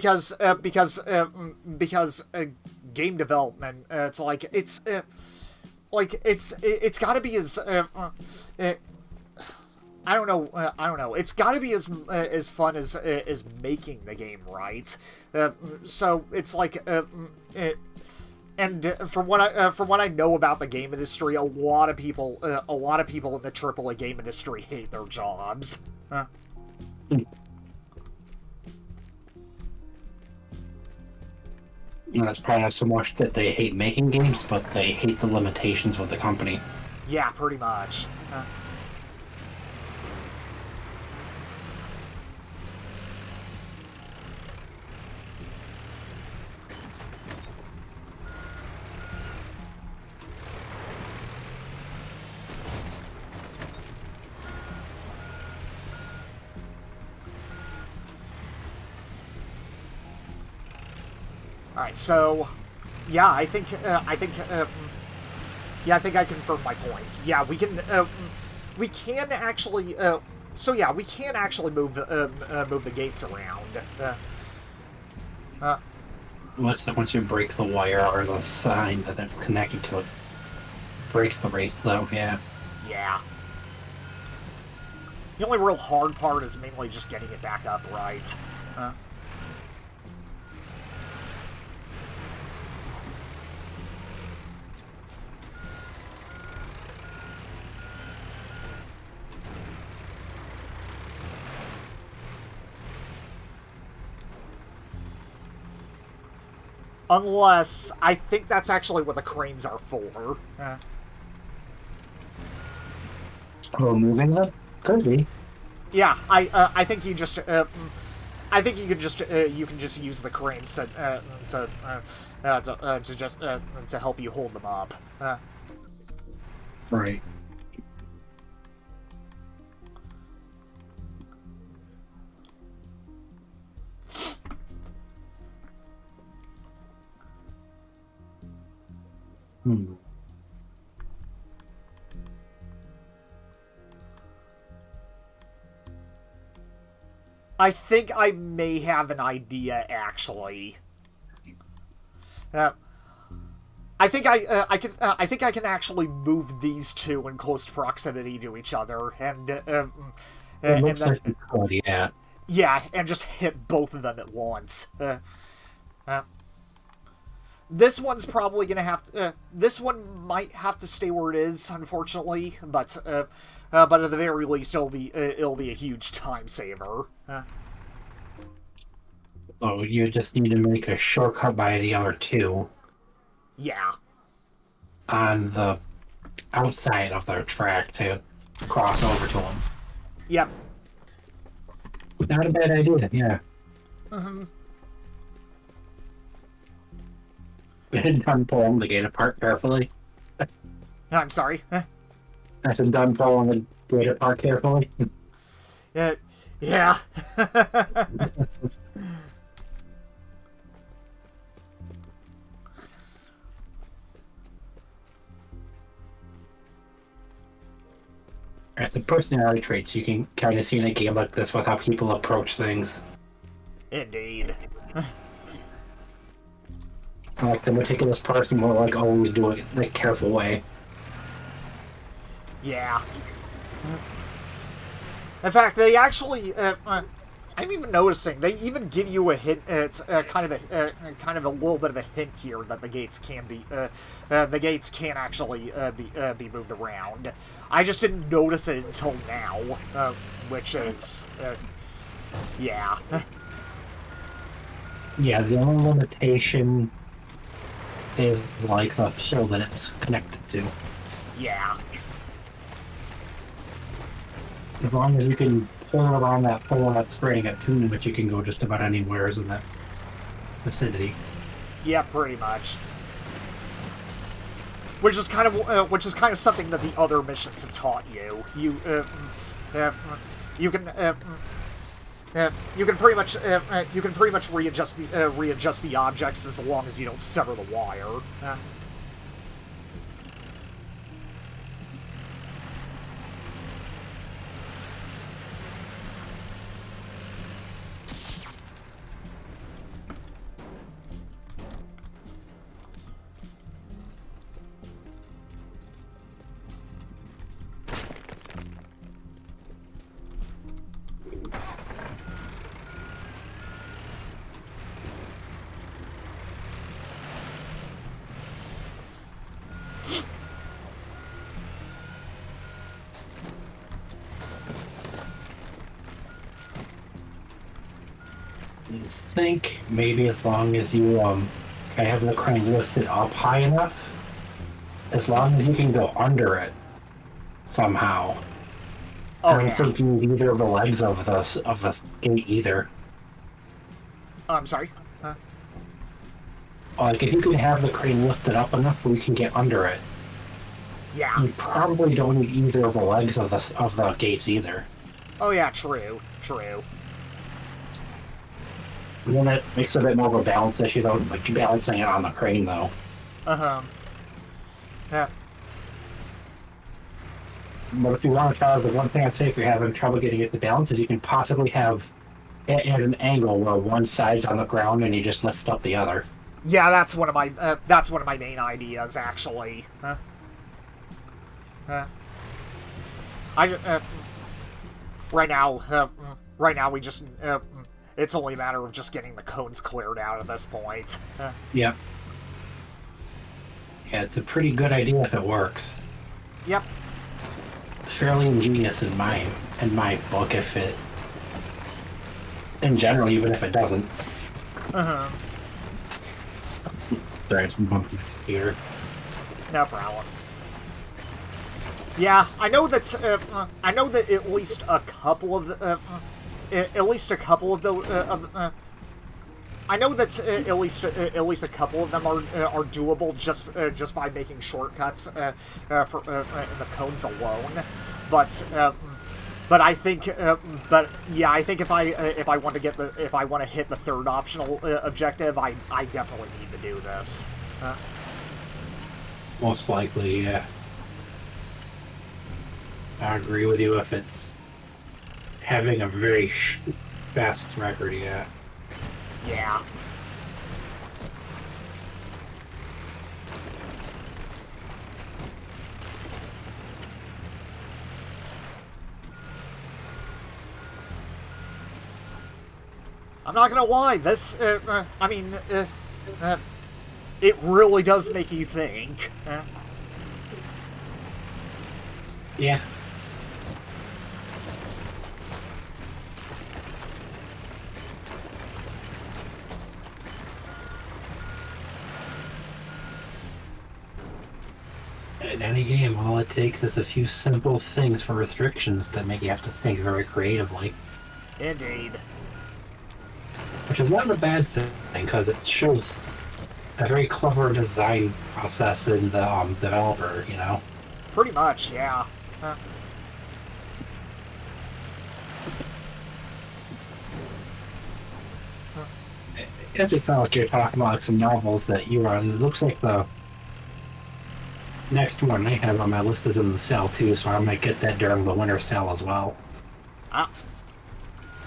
because game development, it's like it's got to be as I don't know. I don't know. It's got to be as fun as making the game, right? So it's like, and from what I know about the game industry, a lot of people in the AAA game industry hate their jobs. And it's probably not so much that they hate making games, but they hate the limitations with the company. Yeah, pretty much. Alright, so, yeah, I think I confirmed my points. Yeah, we can actually, so yeah, we can actually move the gates around. Looks like once you break the wire or the sign that it's connected to it, breaks the race, though, yeah. Yeah. The only real hard part is mainly just getting it back up right. Unless, I think that's actually what the cranes are for. Oh, moving them? Could be. Yeah, I think you just, I think you can just use the cranes to help you hold them up. Right. I think I may have an idea, actually. I think I can actually move these two in close proximity to each other, and It looks like you could, yeah. Yeah, and just hit both of them at once. This one's probably gonna have to. This one might have to stay where it is, unfortunately. But at the very least, it'll be a huge time saver. Oh, you just need to make a shortcut by the other two. Yeah. On the outside of their track to cross over to them. Yep. Not a bad idea, yeah. Done pulling the gate apart carefully. I'm sorry. I said done pulling the gate apart carefully. Yeah. It's a personality traits you can kind of see in a game like this with how people approach things. Indeed. Like the meticulous person will like always do it in a careful way. Yeah. In fact, they actually, I'm even noticing, they even give you a hint, it's kind of a little bit of a hint here that the gates can actually be moved around. I just didn't notice it until now, which is, yeah. Yeah, the only limitation is like the pole that it's connected to. Yeah. As long as you can pull around that pole that's spraying at tune, but you can go just about anywhere in that vicinity. Yeah, pretty much. Which is kind of something that the other missions have taught you. You can pretty much readjust the objects as long as you don't sever the wire. I think maybe as long as you I have the crane lifted up high enough, as long as you can go under it somehow. I Oh don't yeah. think you need either of the legs of the gate either. Oh, I'm sorry. Like if you can have the crane lifted up enough where you can get under it, Yeah. you probably don't need either of the legs of the gates either. Oh yeah. True. True. And then it makes it a bit more of a balance issue though, like balancing it on the crane though. Uh-huh. Yeah. But if you want to try, the one thing I'd say if you're having trouble getting it to balance is you can possibly have it at an angle where one side's on the ground and you just lift up the other. Yeah, that's one of my main ideas actually. I right now we just it's only a matter of just getting the cones cleared out at this point. Yep. Yeah, it's a pretty good idea if it works. Yep. Fairly ingenious in my book if it in general, even if it doesn't. Uh-huh. Sorry, it's bumping here. No problem. Yeah, I know that at least a couple of the I know that at least a couple of them are doable just by making shortcuts for in the cones alone, but I think but yeah, I think if I want to hit the third optional objective, I definitely need to do this. Most likely, yeah. I agree with you if it's having a very fast record, yeah. Yeah. I'm not gonna lie, this, it really does make you think. Yeah. In any game, all it takes is a few simple things for restrictions that make you have to think very creatively. Indeed. Which is not a bad thing, because it shows a very clever design process in the developer, you know? Pretty much, yeah. It doesn't sound like you're talking about like some novels that you are. It looks like the next one I have on my list is in the sale too, so I might get that during the winter sale as well. Ah.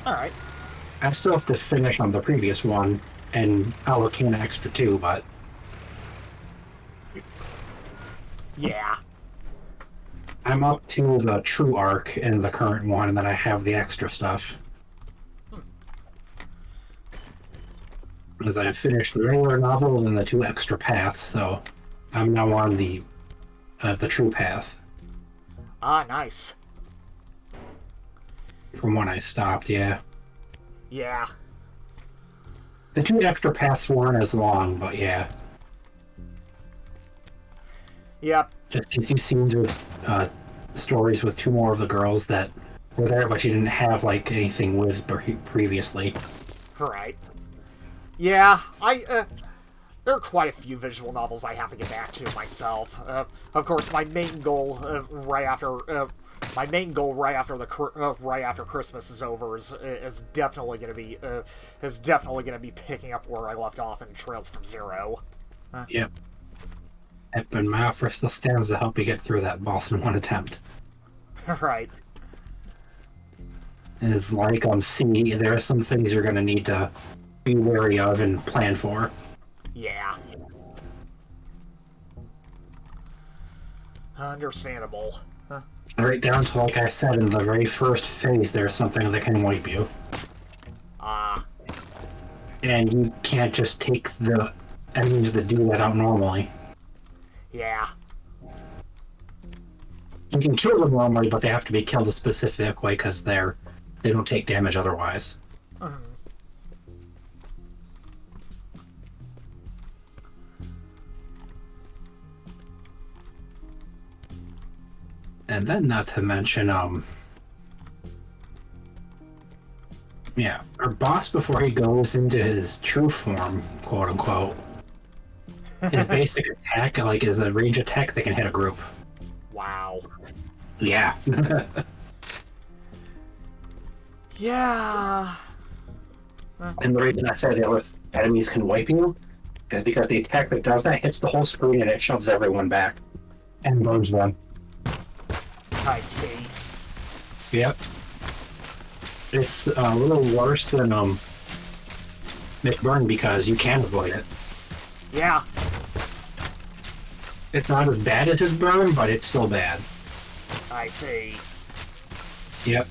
Alright. I still have to finish on the previous one and allocate an extra too, but Yeah. I'm up to the true arc in the current one, and then I have the extra stuff. As I finished the regular novel and then the 2 extra paths, so I'm now on the true path. Ah, nice. From when I stopped, yeah. Yeah. The 2 extra paths weren't as long, but yeah. Yep. Just gives you scenes with stories with 2 more of the girls that were there, but you didn't have like anything with previously. Right. Yeah, there are quite a few visual novels I have to get back to myself. Of course, my main goal right after Christmas is over is definitely going to be picking up where I left off in Trails from Zero. Yep. And my offer still stands to help you get through that boss in one attempt. Right. It's like see, there are some things you're going to need to be wary of and plan for. Yeah. Understandable. Right down to, like I said, in the very first phase, there's something that can wipe you. Ah. And you can't just take the enemies that do that out normally. Yeah. You can kill them normally, but they have to be killed a specific way because they don't take damage otherwise. And then, not to mention, yeah, our boss, before he goes into his true form, quote unquote, his basic attack, like, is a range attack that can hit a group. Wow. Yeah. Yeah. And the reason I said the other enemies can wipe you is because the attack that does that hits the whole screen and it shoves everyone back. And burns them. I see. Yep. It's a little worse than McBurn because you can avoid it. Yeah. It's not as bad as his burn, but it's still bad. I see. Yep.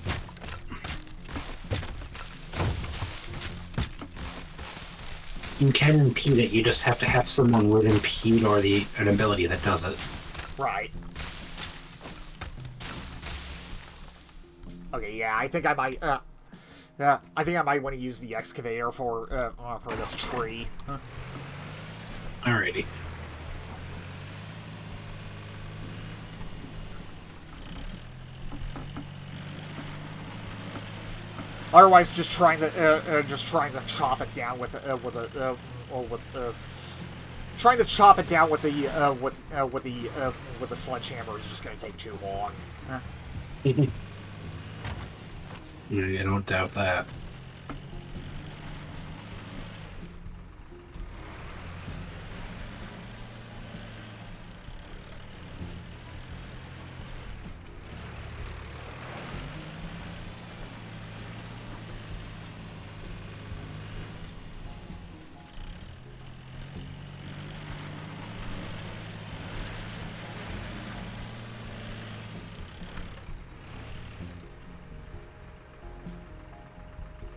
You can impede it, you just have to have someone with impede or an ability that does it. Right. Okay, yeah, I think I might, I think I might want to use the excavator for this tree. Alrighty. Otherwise, just trying to chop it down with trying to chop it down with the sledgehammer is just going to take too long. Yeah, I don't doubt that.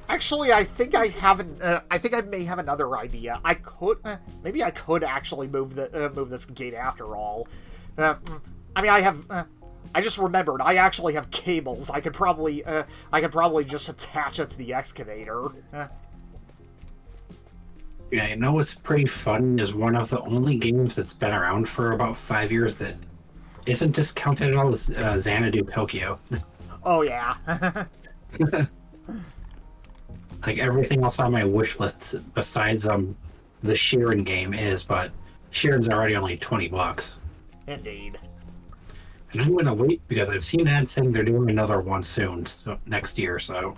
Actually, I think I haven't. I think I may have another idea. I could, maybe I could actually move this gate after all. I mean, I have. I just remembered. I actually have cables. I could probably just attach it to the excavator. Yeah, you know what's pretty fun is one of the only games that's been around for about 5 years that isn't discounted at all is Xanadu Tokyo. Oh yeah. Like everything else on my wish list besides the Sheeran game is, but Sheeran's already only $20. Indeed. And I'm gonna wait because I've seen ads saying they're doing another one soon, so next year. So.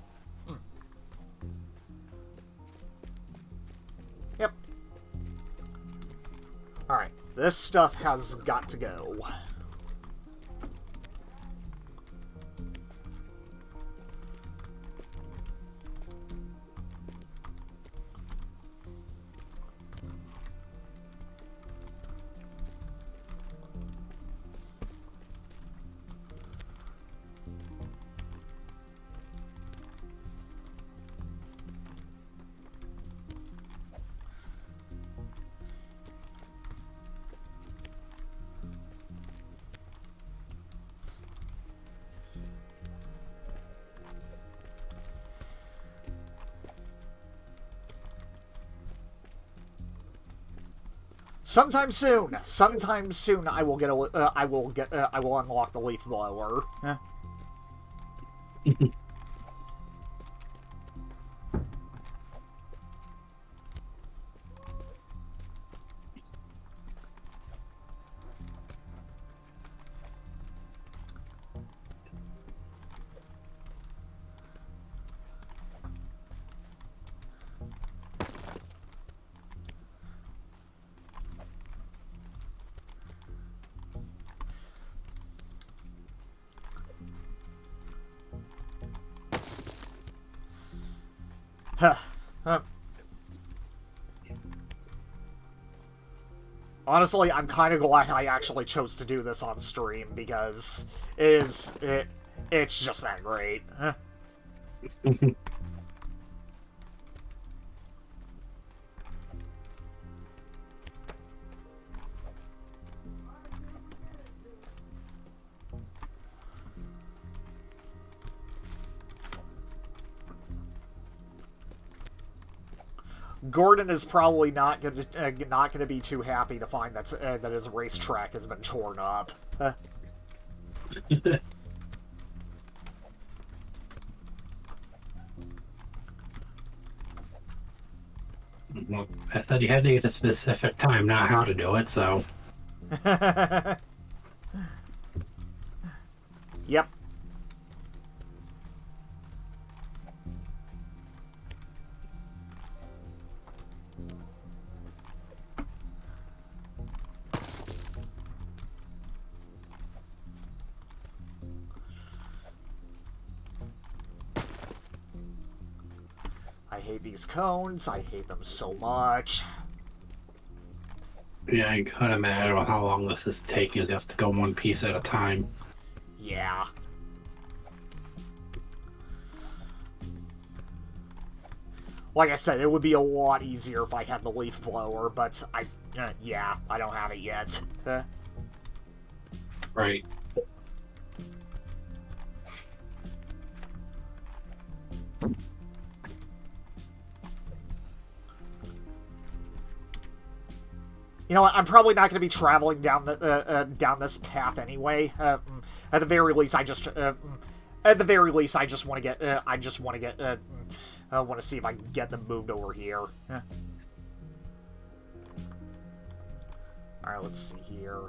Yep. All right. This stuff has got to go. Sometime soon, I will unlock the leaf blower. Honestly, I'm kind of glad I actually chose to do this on stream because it's just that great. Gordon is probably not gonna be too happy to find that his racetrack has been torn up. Well, I thought you had to get a specific time, not how to do it, so... Yep. I hate these cones. I hate them so much. Yeah, I couldn't imagine how long this is taking. You have to go one piece at a time. Yeah. Like I said, it would be a lot easier if I had the leaf blower, but yeah, I don't have it yet. Right. You know what? I'm probably not going to be traveling down the down this path anyway. At the very least, I just want to get want to see if I can get them moved over here. All right, let's see here.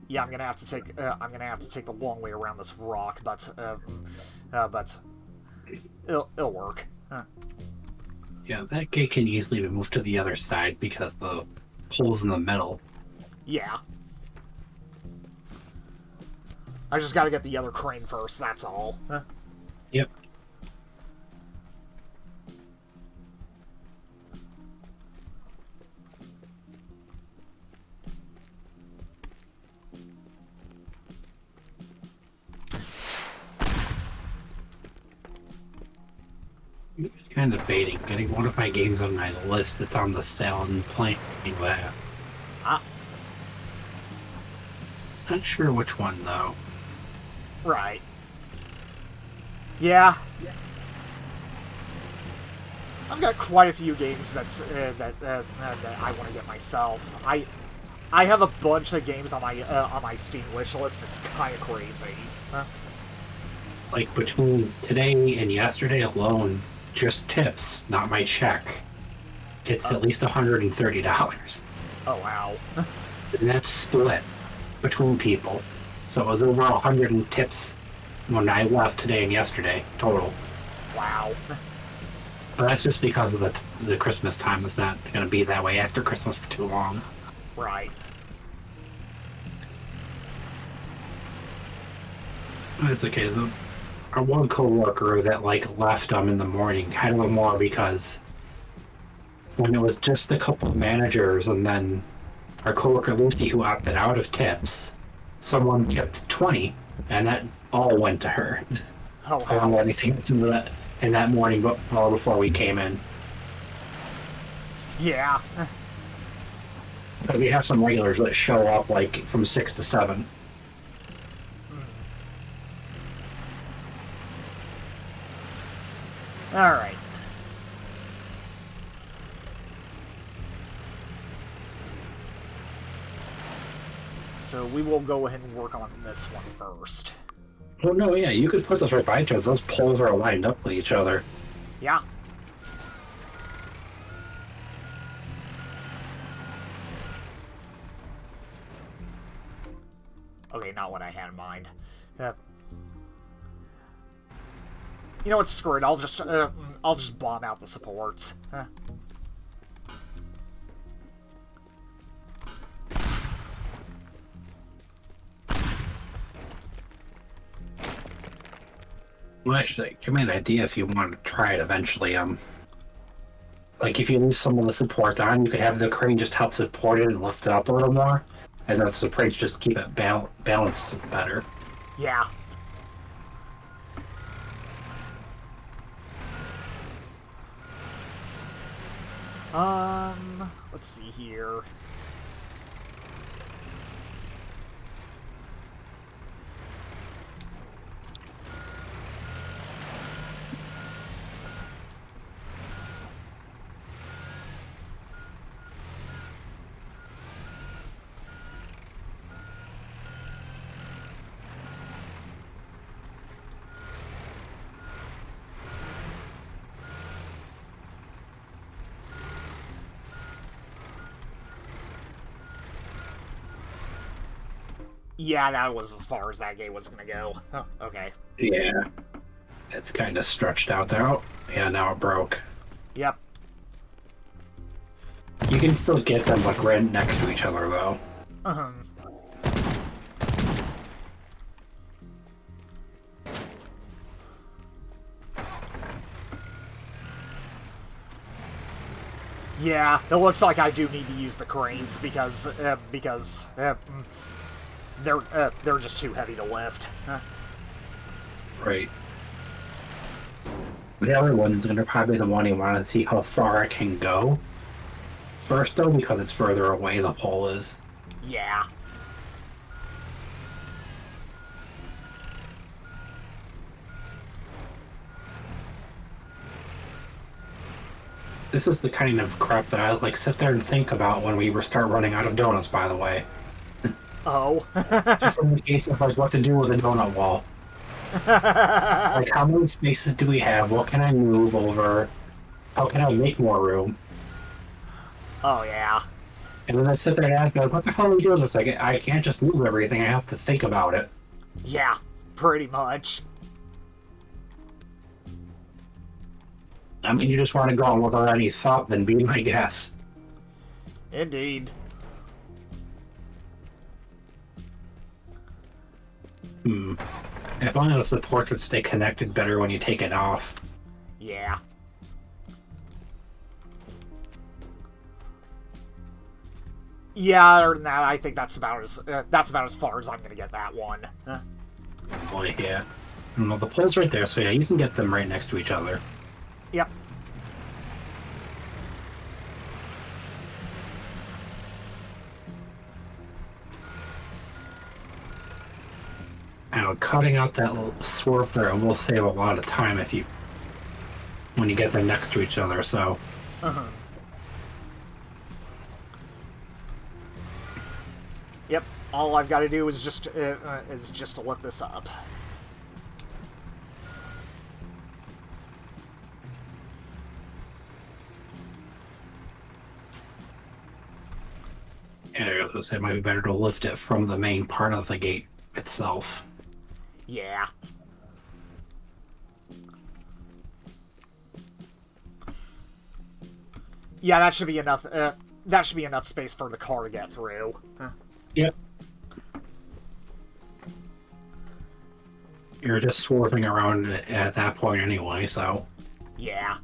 Yeah, I'm gonna have to take the long way around this rock, but it'll work. Yeah, that gate can easily be moved to the other side because the hole's in the middle. Yeah. I just gotta get the other crane first, that's all. Yep. Kind of debating getting one of my games on my list that's on the sale and playing that. Ah. Not sure which one though. Right. Yeah. I've got quite a few games that I want to get myself. I have a bunch of games on my Steam wish list. It's kind of crazy. Like between today and yesterday alone, just tips, not my check. It's at least $130. Oh wow. And that's split between people. So it was over 100 in tips when I left today and yesterday total. Wow. But that's just because of the Christmas time. It's not going to be that way after Christmas for too long. Right. It's okay. Our one coworker that left them in the morning had a little more because when it was just a couple of managers and then our coworker Lucy who opted out of tips, someone tipped 20 and that all went to her. Oh wow. I don't know anything that's in that morning, but before we came in. Yeah. But we have some regulars that show up from 6 to 7. Alright. So we will go ahead and work on this one first. Oh no, yeah, you could put those right by each other. Those poles are lined up with each other. Yeah. Okay, not what I had in mind. You know what? Screw it. I'll just bomb out the supports. Well, actually, give me an idea if you want to try it eventually. If you leave some of the supports on, you could have the crane just help support it and lift it up a little more, and then the supports just keep it balanced better. Yeah. Let's see here. Yeah, that was as far as that game was gonna go. Huh, okay. Yeah. It's kind of stretched out there. Oh, yeah, now it broke. Yep. You can still get them, like, right next to each other, though. Uh-huh. Yeah, it looks like I do need to use the cranes because they're just too heavy to lift. Right. The other one's gonna probably be the one you want to see how far it can go. First, though, because it's further away, the pole is. Yeah. This is the kind of crap that I like sit there and think about when we start running out of donuts. By the way, Oh. just in the case of like what to do with a donut wall. Like, how many spaces do we have? What can I move over? How can I make more room? Oh yeah. And then I sit there and ask, like, what the hell are we doing this? Like, I can't just move everything. I have to think about it. Yeah, pretty much. I mean, you just want to go on without any thought, then be my guest. Indeed. If only the supports would stay connected better when you take it off. Yeah. Yeah, other than that, I think that's about as far as I'm gonna get that one. Boy, yeah. Well, the pole's right there, so yeah, you can get them right next to each other. Yep. Now, cutting out that little swerve there will save a lot of time when you get them next to each other, so. Uh-huh. Yep. All I've got to do is just to lift this up. Yeah, I was gonna say it might be better to lift it from the main part of the gate itself. Yeah. Yeah, that should be enough. That should be enough space for the car to get through. Yep. You're just swerving around at that point anyway, so. Yeah.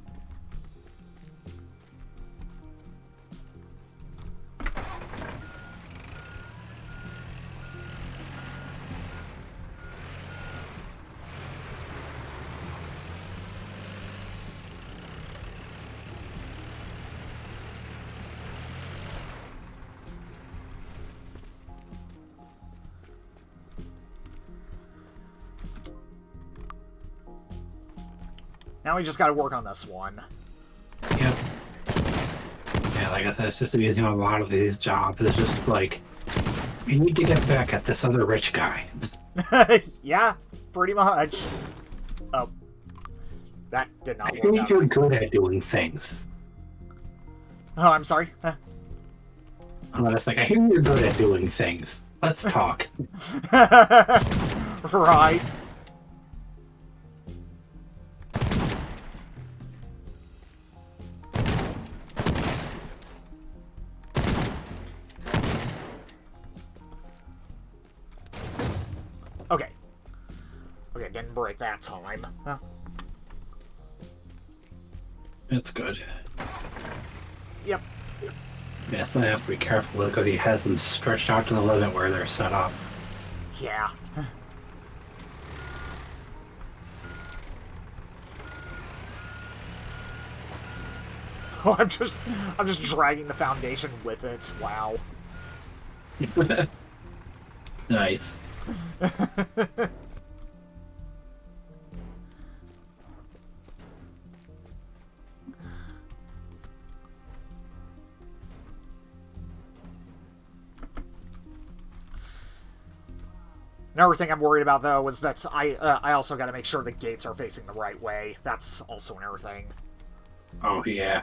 Now we just gotta work on this one. Yep. Yeah, like I said, it's just amazing a lot of these jobs. It's just like, you need to get back at this other rich guy. Yeah, pretty much. Oh. That did not I work think out. you're good at doing things. Oh, I'm sorry. And then it's like, I hear you're good at doing things. Let's talk. Right. Okay. Okay, didn't break that time. Huh. It's good. Yep. Yes, I have to be careful because he has them stretched out to the limit where they're set up. Yeah. Oh, I'm just dragging the foundation with it. Wow. Nice. Another thing I'm worried about, though, is that I also got to make sure the gates are facing the right way. That's also another thing. Oh, yeah.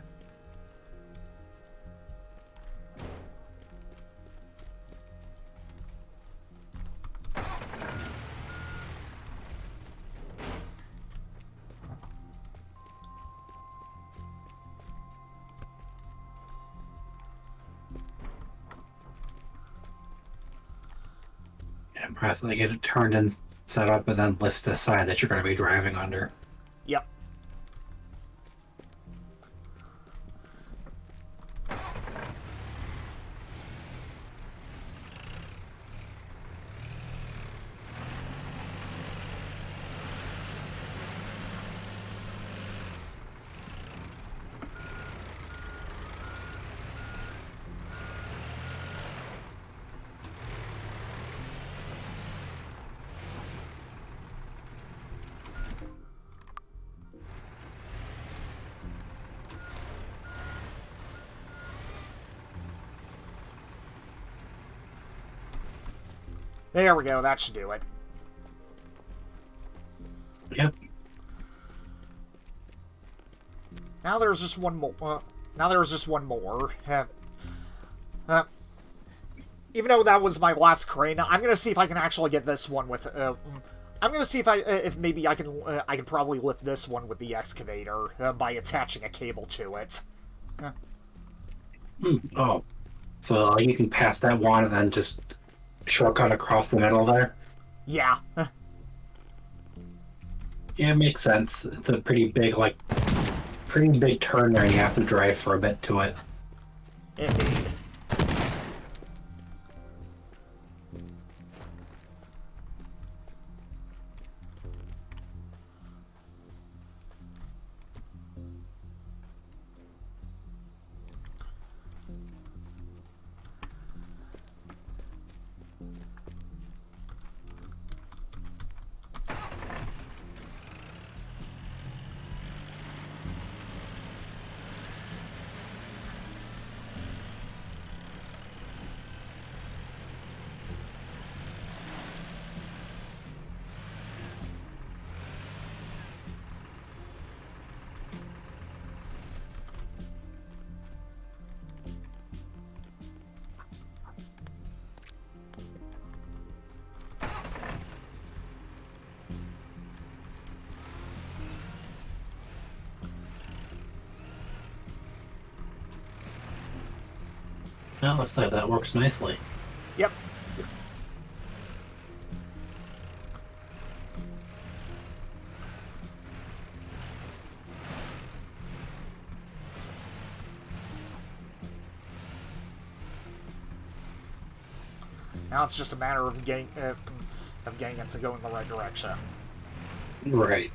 And press, like, get it turned and set up, and then lift the side that you're going to be driving under. Yep. There we go, that should do it. Yep. Now there's just one more. Even though that was my last crane, I'm gonna see if I can actually get this one with. I'm gonna see if maybe I can probably lift this one with the excavator by attaching a cable to it. Oh, so like, you can pass that one and then just shortcut across the middle there. Yeah. Yeah, it makes sense. It's a pretty big turn there, and you have to drive for a bit to it. Indeed. Well, looks like that works nicely. Yep. Now it's just a matter of getting it to go in the right direction. Right.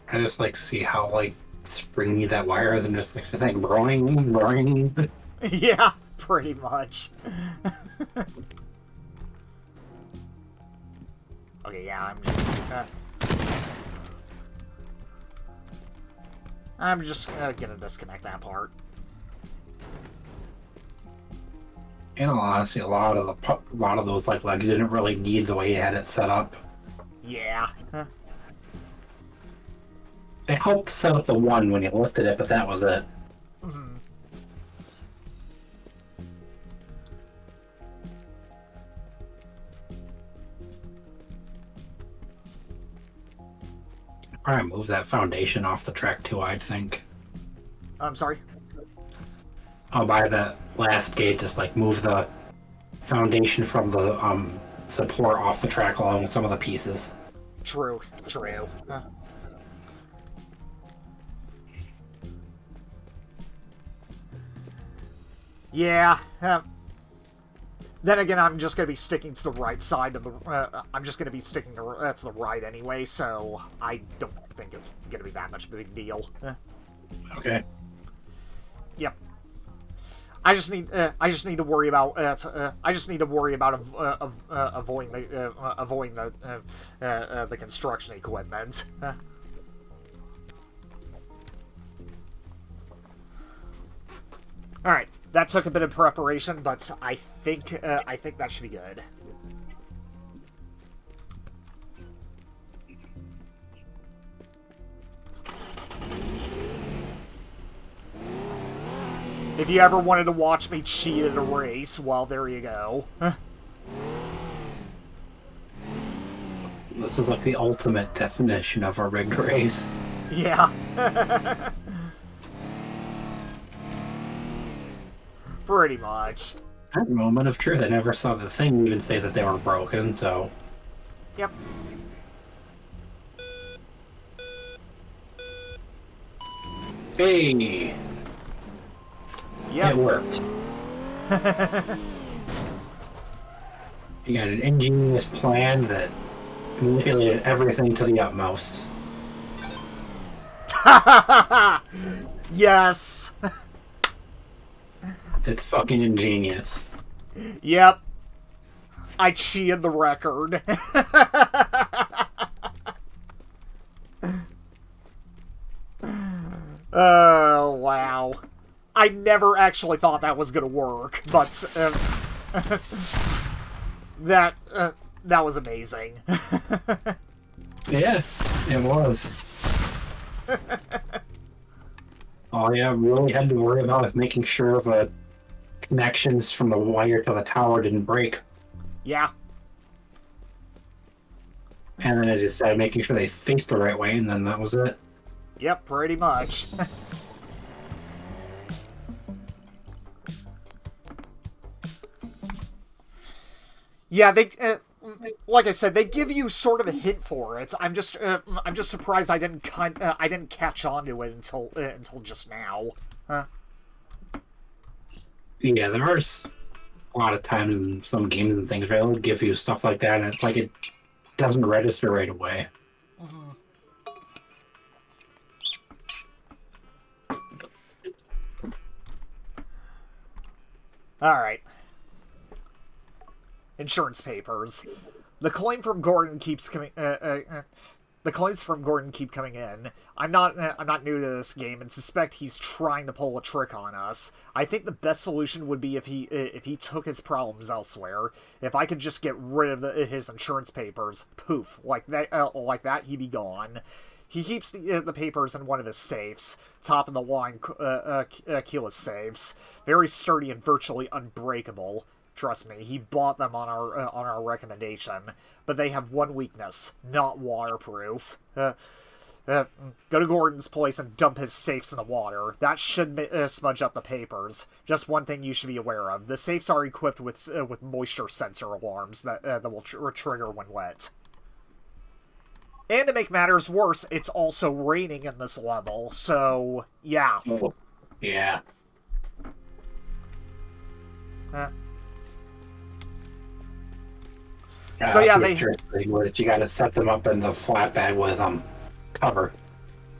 I just like see how like springy that wire is, and just like boing, boing. Yeah, pretty much. Okay, yeah, I'm just gonna disconnect that part. In all honesty, a lot of those like legs didn't really need the way you had it set up. Yeah. It helped set up the one when you lifted it, but that was it. Mm-hmm. Probably move that foundation off the track too, I'd think. I'm sorry? I'll buy that last gate, just like move the foundation from the support off the track along with some of the pieces. True. Yeah. Then again, I'm just gonna be sticking to the right side of the. I'm just gonna be sticking to the right anyway, so I don't think it's gonna be that much of a big deal. Okay. Yep. I just need to worry about. Avoiding the construction equipment. All right. That took a bit of preparation, but I think that should be good. If you ever wanted to watch me cheat at a race, well, there you go. This is like the ultimate definition of a rigged race. Yeah. Pretty much. That moment of truth, I never saw the thing even say that they were broken, so... Yep. Hey! Yep. It worked. You got an ingenious plan that manipulated everything to the utmost. Yes. It's fucking ingenious. Yep. I cheated the record. Oh, wow. I never actually thought that was gonna work, but that was amazing. Yeah, it was. All you really had to worry about was making sure the connections from the wire to the tower didn't break. Yeah. And then, as you said, making sure they faced the right way, and then that was it. Yep, pretty much. Yeah, they, like I said, they give you sort of a hint for it. I'm just surprised I didn't catch on to it until just now. Huh? Yeah, there are a lot of times in some games and things where they'll give you stuff like that, and it's like it doesn't register right away. Mm-hmm. All right. Insurance papers. The claim from Gordon keeps coming. The claims from Gordon keep coming in. I'm not new to this game and suspect he's trying to pull a trick on us. I think the best solution would be if he took his problems elsewhere. If I could just get rid of his insurance papers, poof, like that, he'd be gone. He keeps the papers in one of his safes, top of the line keyless safes, very sturdy and virtually unbreakable. Trust me, he bought them on our recommendation, but they have one weakness: not waterproof. Go to Gordon's place and dump his safes in the water. That should smudge up the papers. Just one thing you should be aware of: the safes are equipped with moisture sensor alarms that will trigger when wet. And to make matters worse, it's also raining in this level, so yeah. Oh, yeah. So yeah, you got to set them up in the flatbed with cover.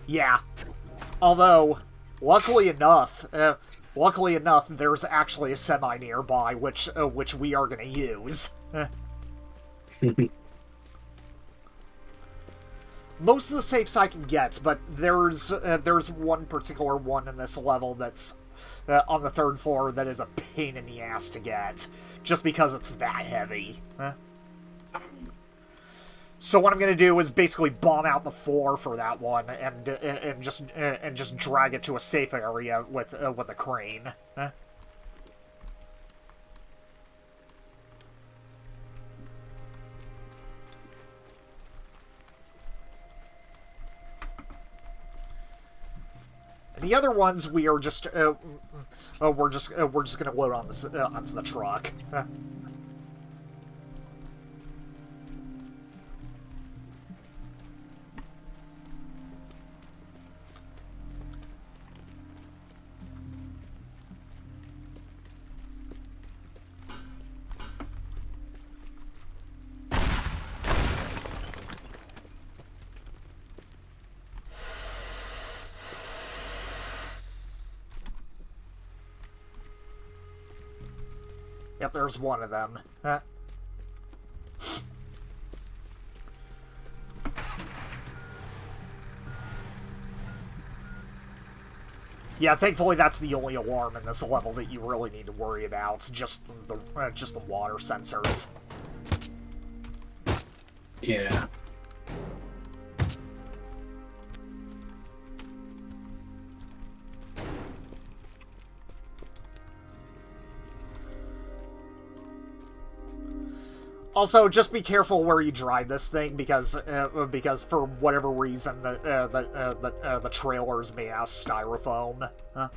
Yeah. Although, luckily enough, there's actually a semi nearby, which we are going to use. Most of the safes I can get, but there's one particular one in this level that's on the third floor that is a pain in the ass to get, just because it's that heavy. So what I'm gonna do is basically bomb out the floor for that one, and just drag it to a safe area with a crane. The other ones we are just we're just gonna load on this onto the truck. Yep, there's one of them. Yeah, thankfully that's the only alarm in this level that you really need to worry about. It's just the water sensors. Yeah. Also, just be careful where you drive this thing, because for whatever reason the trailers made out of styrofoam. Huh?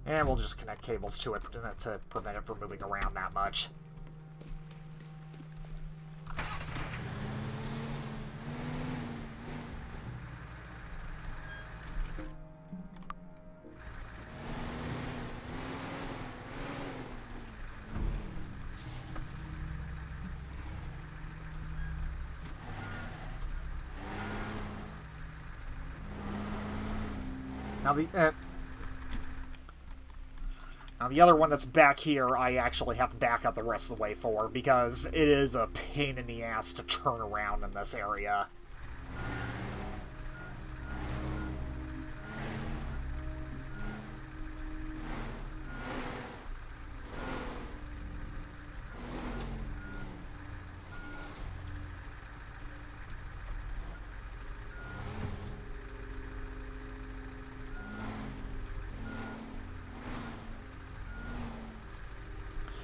And we'll just connect cables to it to prevent it from moving around that much. Now the other one that's back here, I actually have to back up the rest of the way for, because it is a pain in the ass to turn around in this area.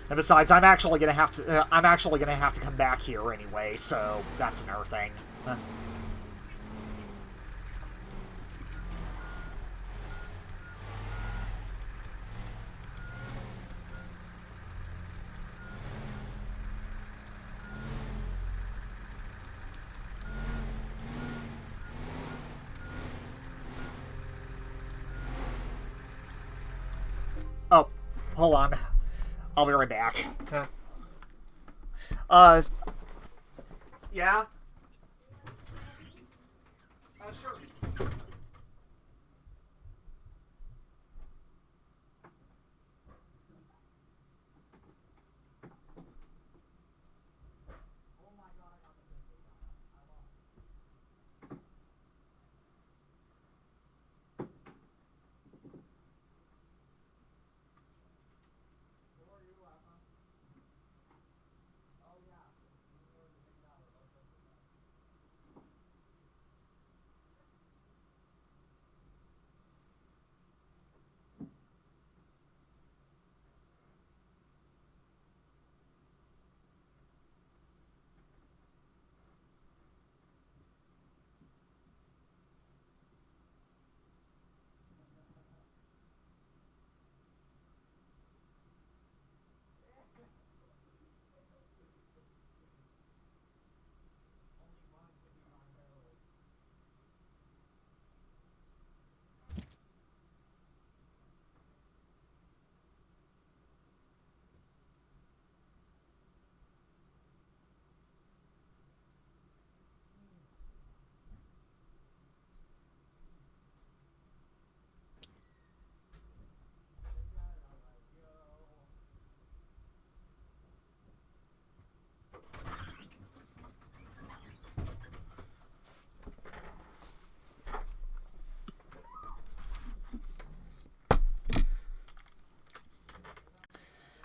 And besides, I'm actually gonna have to come back here anyway, so that's another thing. Oh, hold on. I'll be right back. Yeah? Sure.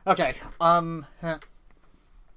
Okay,